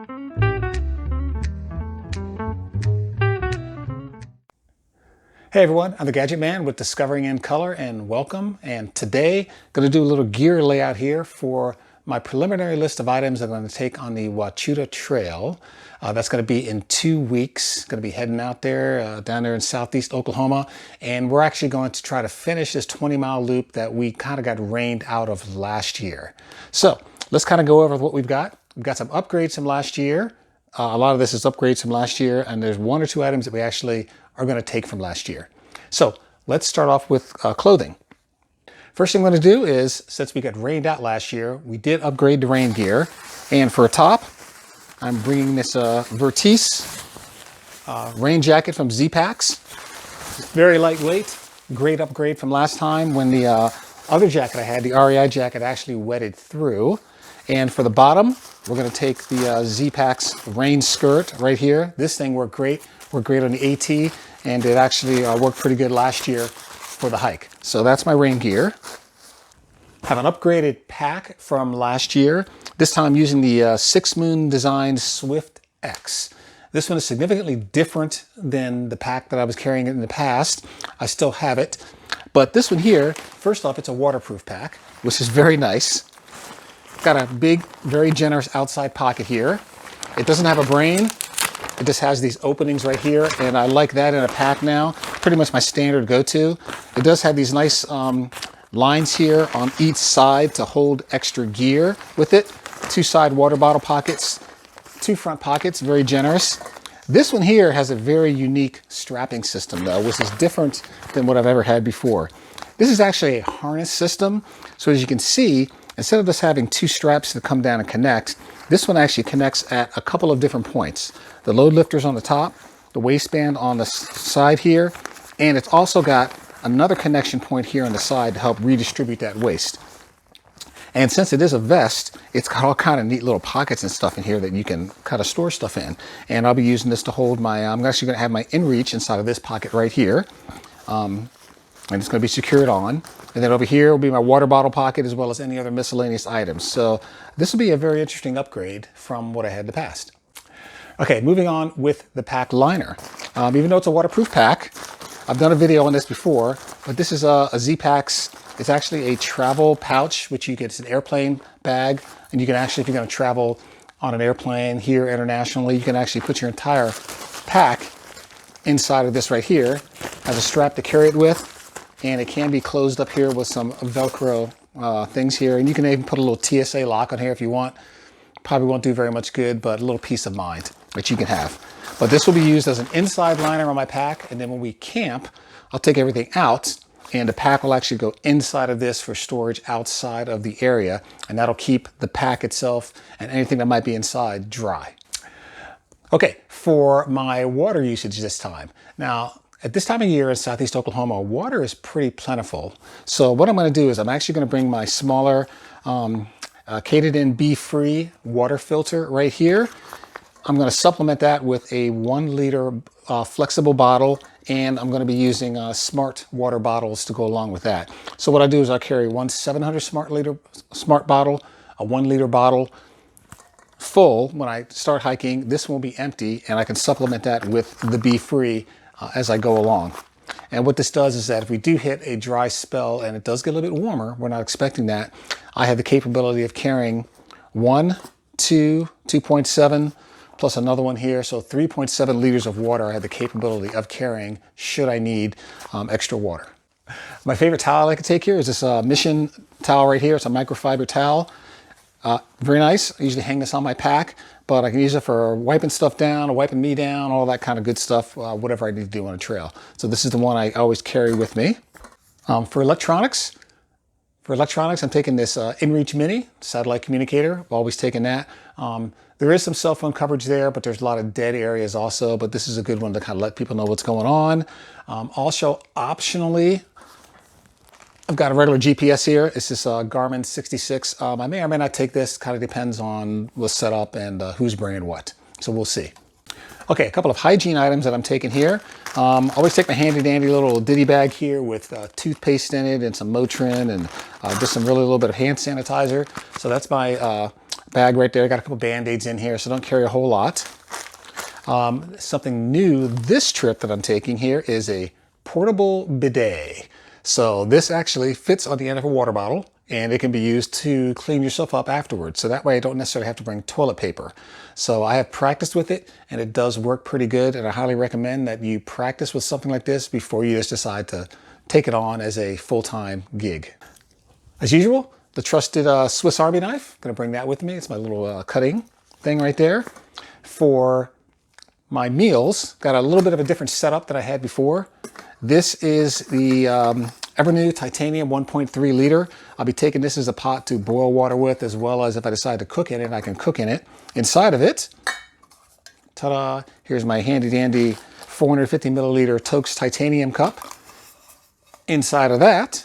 Hey everyone, I'm the Gadget Man with Discovering in Color, and welcome. And today I'm going to do a little gear layout here for my preliminary list of items I'm going to take on the Ouachita Trail. That's going to be in 2 weeks. Going to be heading out there, down there in southeast Oklahoma. And we're actually going to try to finish this 20-mile loop that we kind of got rained out of last year. So let's kind of go over what we've got. We've got some upgrades from last year. A lot of this is upgrades from last year, and there's 1 or 2 items that we actually are going to take from last year. So let's start off with clothing. First thing I'm going to do is, since we got rained out last year, we did upgrade the rain gear. And for a top, I'm bringing this Vertice rain jacket from Zpacks. It's very lightweight, great upgrade from last time when the other jacket I had, the REI jacket, actually wetted through. And for the bottom, we're going to take the Zpacks rain skirt right here. This thing worked great on the AT, and it actually worked pretty good last year for the hike. So that's my rain gear. I have an upgraded pack from last year. This time I'm using the 6 Moon Design Swift X. This one is significantly different than the pack that I was carrying in the past. I still have it. But this one here, first off, it's a waterproof pack, which is very nice. Got a big, very generous outside pocket here. It doesn't have a brain. It just has these openings right here, and I like that in a pack now. Pretty much my standard go-to. It does have these nice lines here on each side to hold extra gear with it. 2 side water bottle pockets, 2 front pockets, very generous. This one here has a very unique strapping system though, which is different than what I've ever had before. This is actually a harness system. So as you can see, instead of just having 2 straps that come down and connect, this one actually connects at a couple of different points. The load lifter's on the top, the waistband on the side here, and it's also got another connection point here on the side to help redistribute that waste. And since it is a vest, it's got all kind of neat little pockets and stuff in here that you can kind of store stuff in. And I'll be using this to hold my, I'm actually going to have my Inreach inside of this pocket right here. And it's going to be secured on. And then over here will be my water bottle pocket as well as any other miscellaneous items. So this will be a very interesting upgrade from what I had in the past. Okay, moving on with the pack liner. Even though it's a waterproof pack, I've done a video on this before, but this is a Zpacks. It's actually a travel pouch, which you get, it's an airplane bag. And you can actually, if you're going to travel on an airplane here internationally, you can actually put your entire pack inside of this right here. Has a strap to carry it with. And it can be closed up here with some Velcro things here. And you can even put a little TSA lock on here if you want. Probably won't do very much good, but a little peace of mind that you can have. But this will be used as an inside liner on my pack. And then when we camp, I'll take everything out and the pack will actually go inside of this for storage outside of the area. And that'll keep the pack itself and anything that might be inside dry. Okay, for my water usage this time. Now, at this time of year in southeast Oklahoma, water is pretty plentiful. So what I'm going to do is I'm actually going to bring my smaller Katadyn Befree water filter right here. I'm going to supplement that with a 1 liter flexible bottle, and I'm going to be using smart water bottles to go along with that. So what I do is I carry 1 700 smart bottle, a 1 liter bottle full when I start hiking. This will be empty, and I can supplement that with the Befree as I go along. And what this does is that if we do hit a dry spell and it does get a little bit warmer, we're not expecting that, I have the capability of carrying 1, 2, 2.7, plus another one here. So 3.7 liters of water I have the capability of carrying should I need extra water. My favorite towel I could take here is this Mission towel right here. It's a microfiber towel. Very nice. I usually hang this on my pack, but I can use it for wiping stuff down, or wiping me down, all that kind of good stuff, whatever I need to do on a trail. So this is the one I always carry with me. For electronics, I'm taking this Inreach Mini satellite communicator. I've always taken that. There is some cell phone coverage there, but there's a lot of dead areas also, but this is a good one to kind of let people know what's going on. Also, optionally, I've got a regular GPS here. It's this Garmin 66. I may or may not take this. Kind of depends on what's set up and who's bringing what. So we'll see. Okay, a couple of hygiene items that I'm taking here. Always take my handy dandy little ditty bag here with toothpaste in it and some Motrin and just some really little bit of hand sanitizer. So that's my bag right there. Got a couple Band-Aids in here, so don't carry a whole lot. Something new this trip that I'm taking here is a portable bidet. So this actually fits on the end of a water bottle, and it can be used to clean yourself up afterwards. So that way I don't necessarily have to bring toilet paper. So I have practiced with it, and it does work pretty good. And I highly recommend that you practice with something like this before you just decide to take it on as a full-time gig. As usual, the trusted Swiss Army knife. Gonna bring that with me. It's my little cutting thing right there. For my meals, got a little bit of a different setup than I had before. This is the Evernew Titanium 1.3 liter. I'll be taking this as a pot to boil water with, as well as if I decide to cook in it, I can cook in it. Inside of it, ta-da, here's my handy dandy 450 milliliter Toaks titanium cup. Inside of that,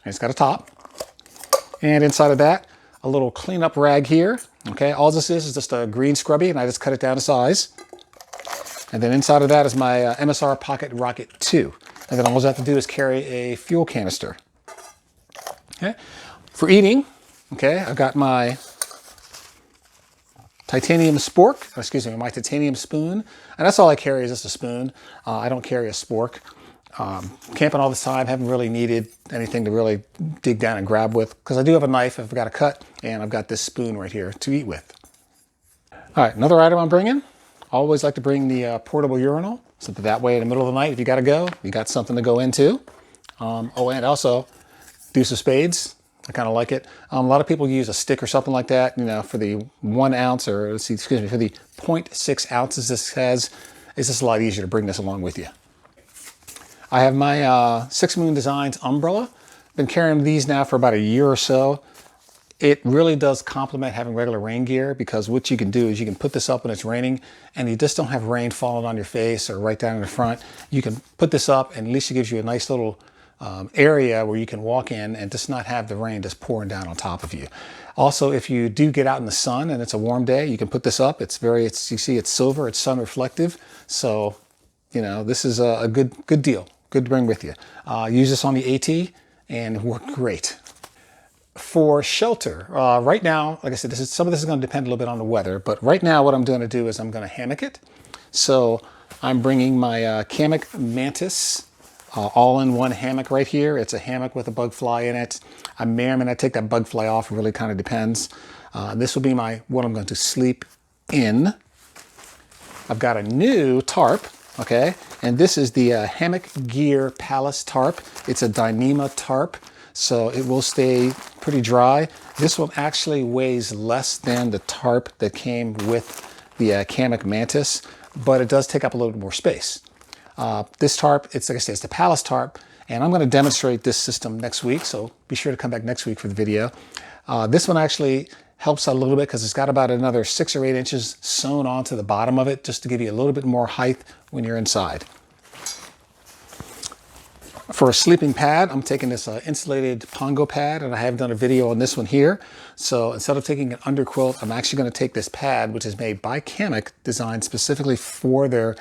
it's got a top. And inside of that, a little cleanup rag here. Okay, all this is just a green scrubby, and I just cut it down to size. And then inside of that is my MSR Pocket Rocket 2. And then all I have to do is carry a fuel canister. Okay, for eating, okay, I've got my titanium spork, excuse me, my titanium spoon. And that's all I carry is just a spoon. I don't carry a spork. Camping all this time, haven't really needed anything to really dig down and grab with, because I do have a knife if I've got to cut, and I've got this spoon right here to eat with. All right, another item I'm bringing. Always like to bring the portable urinal, so that way in the middle of the night, if you got to go, you got something to go into. Oh, and also deuce of spades. I kind of like it. A lot of people use a stick or something like that, you know, for the 1 ounce, or excuse me, for the 0.6 ounces this has. It's just a lot easier to bring this along with you. I have my 6 Moon Designs umbrella. Been carrying these now for about a year or so. It really does complement having regular rain gear, because what you can do is you can put this up when it's raining and you just don't have rain falling on your face or right down in the front. You can put this up, and at least it gives you a nice little area where you can walk in and just not have the rain just pouring down on top of you. Also, if you do get out in the sun and it's a warm day, you can put this up. You see it's silver, it's sun reflective. So, you know, this is a good deal. Good to bring with you. Use this on the AT and work great. For shelter, right now, like I said, some of this is going to depend a little bit on the weather, but right now what I'm going to do is I'm going to hammock it. So I'm bringing my Kammock Mantis all-in-one hammock right here. It's a hammock with a bug fly in it. I may or may not take that bug fly off. It really kind of depends. This will be what I'm going to sleep in. I've got a new tarp. Okay, and this is the Hammock Gear Palace tarp. It's a Dyneema tarp, so it will stay pretty dry. This one actually weighs less than the tarp that came with the Kammock Mantis, but it does take up a little bit more space. This tarp, it's like I said, it's the Palace tarp, and I'm going to demonstrate this system next week, so be sure to come back next week for the video. This one actually helps out a little bit because it's got about another 6 or 8 inches sewn onto the bottom of it, just to give you a little bit more height when you're inside. For a sleeping pad, I'm taking this insulated Pongo pad, and I have done a video on this one here. So instead of taking an underquilt, I'm actually going to take this pad, which is made by Kammock, designed specifically for their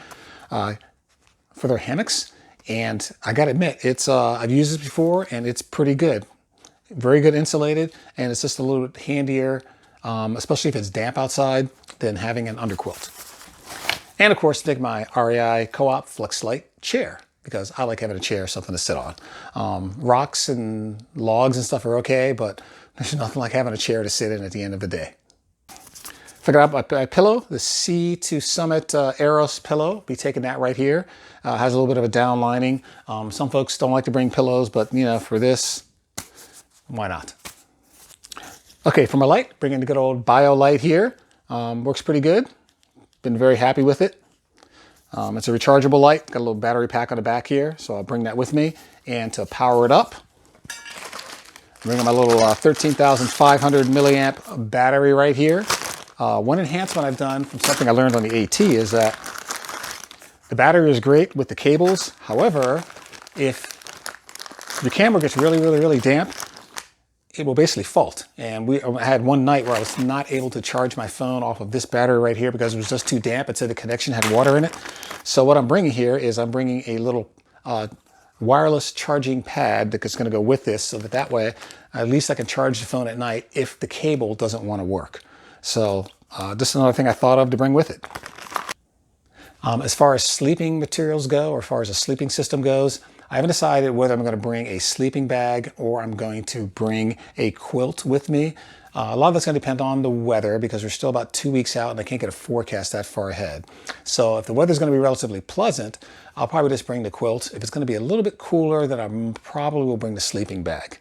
hammocks. And I got to admit, I've used this before, and it's pretty good. Very good insulated, and it's just a little bit handier, especially if it's damp outside, than having an underquilt. And of course, take my REI Co-op Flex Light chair, because I like having a chair, something to sit on. Rocks and logs and stuff are okay, but there's nothing like having a chair to sit in at the end of the day. Figured out my pillow, the Sea to Summit Eros pillow. Be taking that right here. Has a little bit of a down lining. Some folks don't like to bring pillows, but you know, for this, why not? Okay, for my light, bringing the good old Bio light here. Works pretty good. Been very happy with it. It's a rechargeable light. Got a little battery pack on the back here, so I'll bring that with me. And to power it up, I'm bringing my little 13,500 milliamp battery right here. One enhancement I've done from something I learned on the AT is that the battery is great with the cables. However, if your camera gets really damp, it will basically fault. And I had one night where I was not able to charge my phone off of this battery right here because it was just too damp. It said the connection had water in it. So what I'm bringing here is I'm bringing a little wireless charging pad that's going to go with this, so that way at least I can charge the phone at night if the cable doesn't want to work. So just another thing I thought of to bring with it. As far as sleeping materials go, or as far as a sleeping system goes, I haven't decided whether I'm going to bring a sleeping bag or I'm going to bring a quilt with me. A lot of that's going to depend on the weather, because we're still about 2 weeks out and I can't get a forecast that far ahead. So if the weather's going to be relatively pleasant, I'll probably just bring the quilt. If it's going to be a little bit cooler, then I probably will bring the sleeping bag.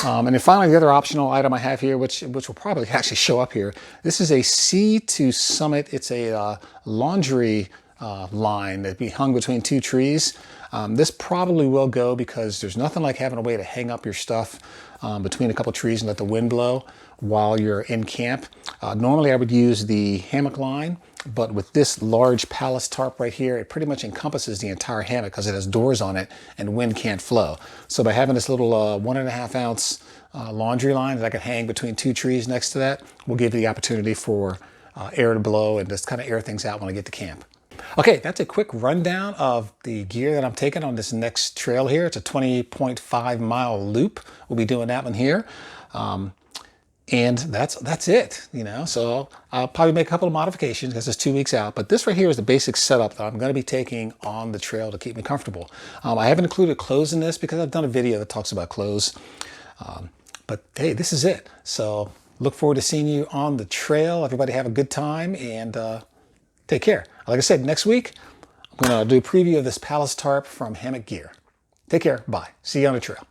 And then finally, the other optional item I have here, which will probably actually show up here, this is a Sea to Summit. It's a laundry line that be hung between two trees. This probably will go, because there's nothing like having a way to hang up your stuff between a couple trees and let the wind blow while you're in camp. Normally I would use the hammock line, but with this large palace tarp right here, it pretty much encompasses the entire hammock because it has doors on it and wind can't flow. So by having this little 1.5 ounce laundry line that I can hang between two trees next to that, will give you the opportunity for air to blow and just kind of air things out when I get to camp. Okay, that's a quick rundown of the gear that I'm taking on this next trail here. It's a 20.5 mile loop. We'll be doing that one here. And that's it, you know. So I'll probably make a couple of modifications because it's 2 weeks out. But this right here is the basic setup that I'm going to be taking on the trail to keep me comfortable. I haven't included clothes in this because I've done a video that talks about clothes. But hey, this is it. So look forward to seeing you on the trail. Everybody have a good time and take care. Like I said, next week, I'm going to do a preview of this Palace Tarp from Hammock Gear. Take care. Bye. See you on the trail.